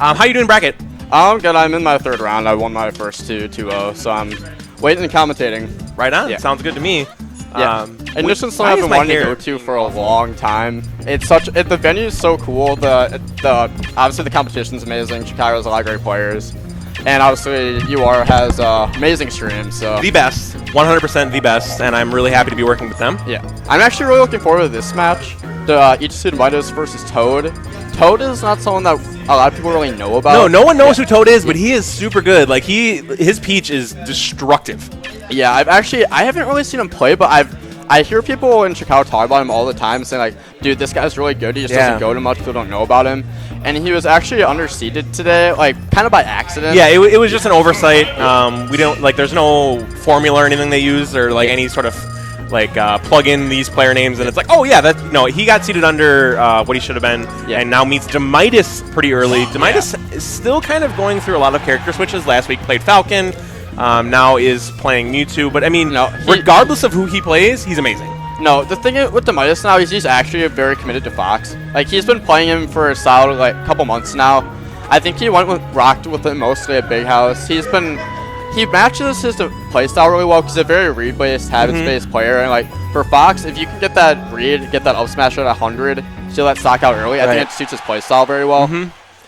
How you doing, bracket? I'm good. I'm in my third round. I won my first 2-0, so I'm waiting and commentating. Right on. Yeah. Sounds good to me. Yeah. And this is something I've been wanting to go to for a long time. It's the venue is so cool. Obviously the competition's amazing. Chicago's a lot of great players, and obviously UR has amazing streams. So the best, 100% the best, and I'm really happy to be working with them. Yeah, I'm actually really looking forward to this match. The E2C Demitus versus Toad. Toad is not someone that a lot of people really know about. No one knows who Toad is, but he is super good. Like his Peach is destructive. Yeah, I haven't really seen him play, but I hear people in Chicago talk about him all the time, saying like, dude, this guy's really good. He just doesn't go to much. People don't know about him. And he was actually underseeded today, like kind of by accident. Yeah, it was just an oversight. We don't there's no formula or anything they use or like any sort of plug in these player names, and it's like, oh yeah, he got seated under what he should have been, and now meets Demitus pretty early. Demitus is still kind of going through a lot of character switches. Last week played Falcon, now is playing Mewtwo, but I mean, regardless of who he plays, he's amazing. No, the thing with Demitus now is he's actually very committed to Fox. Like, he's been playing him for a solid couple months now. I think he rocked with him mostly at Big House. He matches his playstyle really well because he's a very read-based, habits-based player. And for Fox, if you can get that read, get that up smash at 100, steal that stock out early, I think it suits his playstyle very well.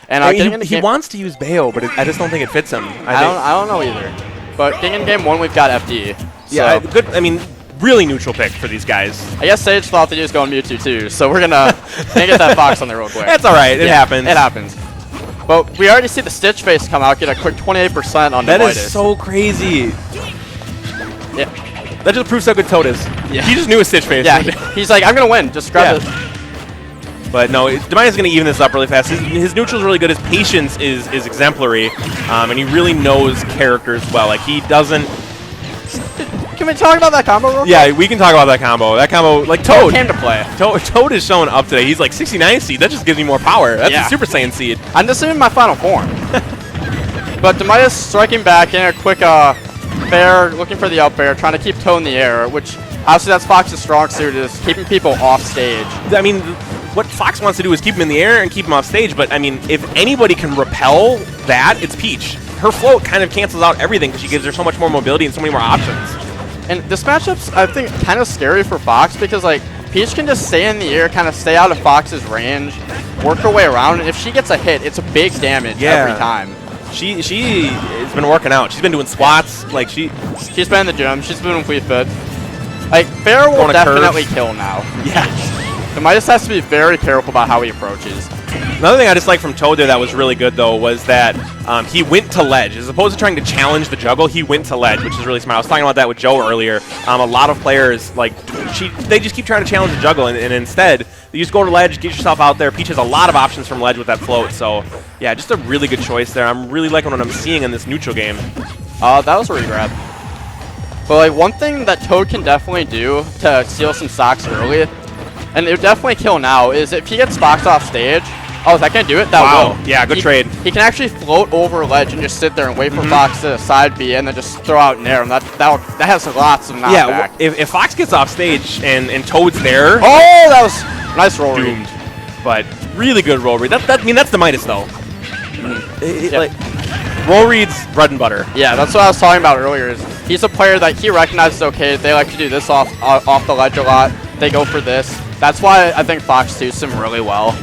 And he wants to use Bayo, but I just don't think it fits him. I don't know either. But getting in game 1, we've got FD. So. Yeah, good. I mean, really neutral pick for these guys. I guess Sage thought that he was going Mewtwo too, so we're gonna get that Fox on there real quick. That's all right. It happens. It happens. But we already see the Stitch face come out, get a quick 28% on Demitus. That is so crazy. Yeah. That just proves how good Toad is. Yeah. He just knew a Stitch face. Yeah. He's like, I'm gonna win. Just grab it. But no, Demitus is going to even this up really fast. His neutral is really good. His patience is exemplary, and he really knows characters well. Like, he doesn't... Can we talk about that combo real quick? Yeah, we can talk about that combo. That combo, Toad came to play. Toad is showing up today. He's like 69 seed. That just gives me more power. That's a Super Saiyan seed. I'm just in my final form. But Demitus striking back in a quick fair, looking for the up air, trying to keep Toad in the air, which obviously that's Fox's strong suit, is keeping people off stage. I mean, what Fox wants to do is keep him in the air and keep him off stage, but I mean, if anybody can repel that, it's Peach. Her float kind of cancels out everything because she gives her so much more mobility and so many more options. And this matchup's, I think, kind of scary for Fox because, Peach can just stay in the air, kind of stay out of Fox's range, work her way around, and if she gets a hit, it's a big damage every time. She has been working out. She's been doing squats. She's been in the gym. She's been in Wii Fit. Fair will definitely kill now. Yeah. Demitus has to be very careful about how he approaches. Another thing I just like from Toad there that was really good, though, was that he went to ledge. As opposed to trying to challenge the juggle, he went to ledge, which is really smart. I was talking about that with Joe earlier. A lot of players, they just keep trying to challenge the juggle, and instead, you just go to ledge, get yourself out there. Peach has a lot of options from ledge with that float, so, yeah, just a really good choice there. I'm really liking what I'm seeing in this neutral game. That was a regrab. But, one thing that Toad can definitely do to steal some stocks early, and it would definitely kill now, is if he gets Fox off stage. Oh, is that going to do it? That will. Yeah, good trade. He can actually float over ledge and just sit there and wait for Fox to side B and then just throw out an air. And that has lots of knockback. Yeah, if Fox gets off stage and Toad's there. Oh, that was nice roll read. But really good roll read. That's Demitus, though. Roll read's bread and butter. Yeah, that's what I was talking about earlier. He's a player that he recognizes, okay, they like to do this off the ledge a lot. They go for this. That's why I think Fox suits him really well.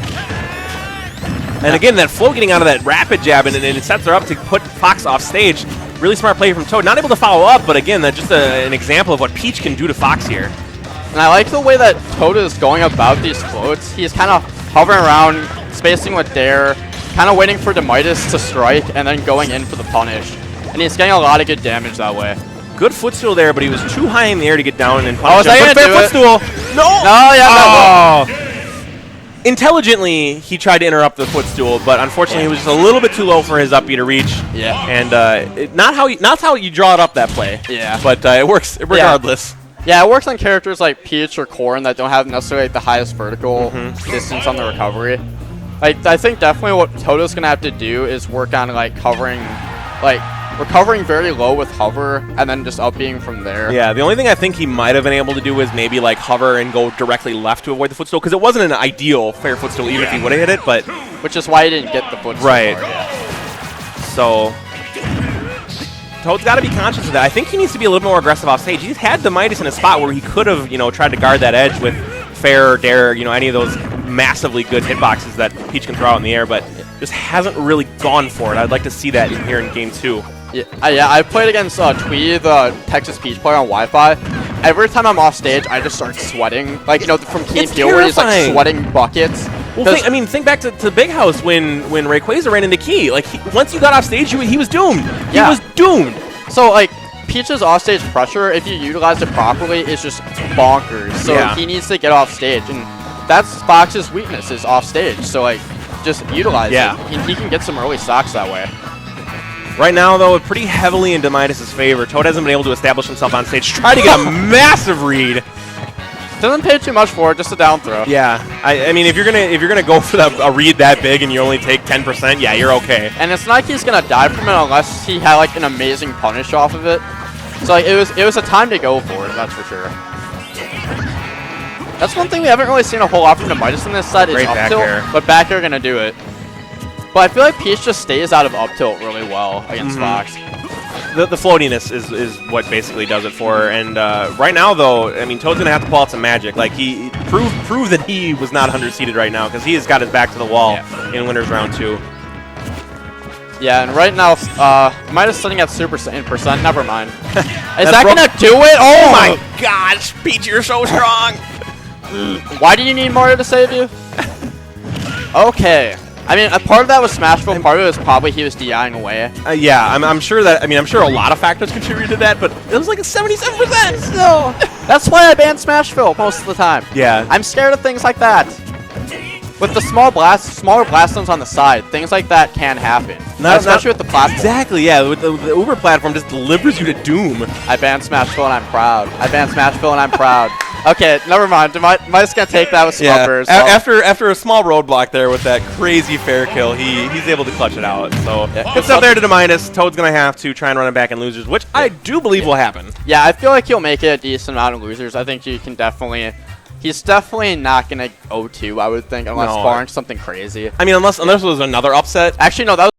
And again, that flow getting out of that rapid jab, and it sets her up to put Fox off stage. Really smart play from Toad. Not able to follow up, but again, that's just an example of what Peach can do to Fox here. And I like the way that Toad is going about these floats. He's kind of hovering around, spacing with Dare, kind of waiting for Demitus to strike, and then going in for the punish. And he's getting a lot of good damage that way. Good footstool there, but he was too high in the air to get down and punish. Oh, is that fair footstool? No! No, yeah, no. Intelligently, he tried to interrupt the footstool, but unfortunately, he was just a little bit too low for his up B to reach. Yeah. And not how you draw it up that play. Yeah. But it works regardless. Yeah, it works on characters like Peach or Corrin that don't have necessarily the highest vertical distance on the recovery. I think definitely what Toto's gonna have to do is work on covering, recovering very low with hover and then just up being from there. Yeah, the only thing I think he might have been able to do is maybe hover and go directly left to avoid the footstool, because it wasn't an ideal fair footstool even if he would have hit it, but which is why he didn't get the foot. Right. So far, yeah. So Toad's got to be conscious of that. I think he needs to be a little more aggressive off stage. He's had Demitus in a spot where he could have, tried to guard that edge with Fair, Dare, any of those massively good hitboxes that Peach can throw out in the air, but just hasn't really gone for it. I'd like to see that in here in Game 2. Yeah, I played against Twee, the Texas Peach player on Wi-Fi. Every time I'm off stage, I just start sweating. Like, from Key and Peele, where he's like sweating buckets. Well, think back to Big House when Rayquaza ran into Key. Like, once you got off stage, he was doomed. He was doomed. So, like, Peach's offstage pressure, if you utilize it properly, is just bonkers. So he needs to get off stage, and that's Fox's weakness, is off stage. So, like, just utilize it. He can get some early stocks that way. Right now, though, pretty heavily in Demitus' favor. Toad hasn't been able to establish himself on stage. Try to get a massive read. Doesn't pay too much for it, just a down throw. Yeah, I mean, if you're gonna go for a read that big and you only take 10%, yeah, you're okay. And it's not like he's gonna die from it unless he had like an amazing punish off of it. So like, it was a time to go for it, that's for sure. That's one thing we haven't really seen a whole lot from Demitus in this set is up tilt, but back air gonna do it. But I feel like Peach just stays out of up tilt really well against Fox. The floatiness is what basically does it for her. And right now, though, I mean, Toad's going to have to pull out some magic. Like, he prove that he was not underseeded right now, because he has got his back to the wall in Winners Round 2. Yeah, and right now, Demitus sitting at super in percent. Never mind. Is that going to do it? Oh my gosh, Peach, you're so strong. Why do you need Mario to save you? Okay. I mean, a part of that was Smashville. Part of it was probably he was DIing away. Yeah, I'm sure that. I mean, I'm sure a lot of factors contributed to that, but it was like a 77%. So that's why I banned Smashville most of the time. Yeah, I'm scared of things like that. With the smaller blast zones on the side, things like that can happen. Especially with the platform. Exactly. Yeah, with the Uber platform just delivers you to doom. I banned Smashville and I'm proud. I banned Smashville and I'm proud. Okay, never mind. Demitus gonna take that with Smuppers. So. After a small roadblock there with that crazy fair kill, he's able to clutch it out. So good stuff there to Demitus. Toad's gonna have to try and run it back in losers, which I do believe will happen. Yeah, I feel like he'll make it a decent amount of losers. I think you can definitely. He's definitely not gonna 0-2, I would think, unless barring something crazy. I mean, unless it was another upset. Actually, no, that was